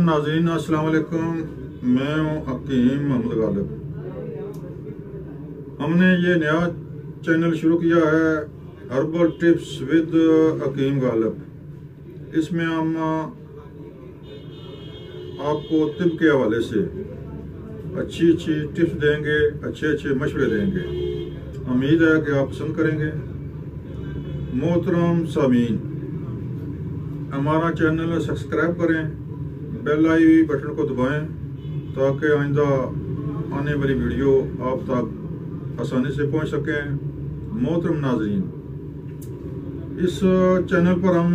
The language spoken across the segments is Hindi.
नाज़रीन, अस्सलाम वालेकुम। मैं हूँ हकीम मोहम्मद गालिब। हमने ये नया चैनल शुरू किया है हर्बल टिप्स विद हकीम गालिब। इसमें हम आपको तिब के हवाले से अच्छी टिप्स देंगे, अच्छे मशवरे देंगे। उम्मीद है कि आप पसंद करेंगे। मोहतरम सामीन, हमारा चैनल सब्सक्राइब करें, बेल आई बटन को दबाएं ताकि आइंदा आने वाली वीडियो आप तक आसानी से पहुंच सकें। मोहतरम नाज़रीन, इस चैनल पर हम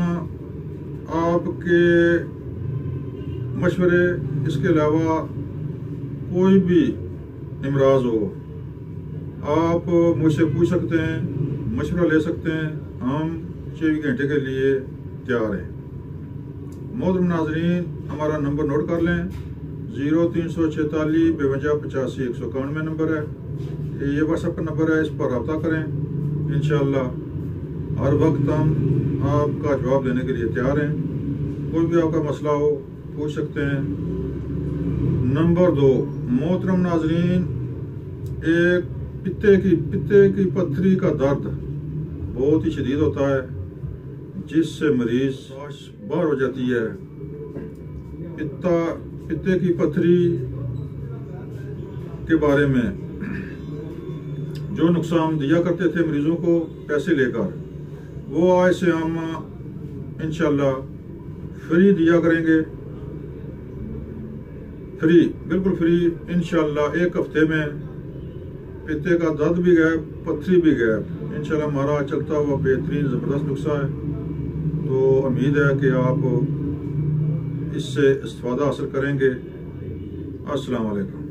आपके मशवरे, इसके अलावा कोई भी इमराज हो आप मुझसे पूछ सकते हैं, मशवरा ले सकते हैं। हम 24 घंटे के लिए तैयार हैं। मोहतरम नाज़रीन, हमारा नंबर नोट कर लें। 0346 52 85 191 नंबर है। ये व्हाट्सएप का नंबर है, इस पर रब्ता करें। इंशाअल्लाह हर वक्त हम आपका जवाब देने के लिए तैयार हैं। कोई भी आपका मसला हो पूछ सकते हैं। नंबर 2, मोहतरम नाज़रीन, एक पित्ते की पत्थरी का दर्द बहुत ही शदीद होता है, जिससे मरीज बाहर हो जाती है। पित्ते की पत्थरी के बारे में जो नुकसान दिया करते थे मरीजों को पैसे लेकर, वो आज से हम इंशाल्लाह फ्री दिया करेंगे। फ्री, बिल्कुल फ्री इंशाल्लाह। एक हफ्ते में पित्ते का दर्द भी गायब, पत्थरी भी गायब। इंशाल्लाह हमारा चलता हुआ बेहतरीन ज़बरदस्त नुस्खा है। तो उम्मीद है कि आप इससे इस्तेफादा हासिल करेंगे। अस्सलाम वालेकुम।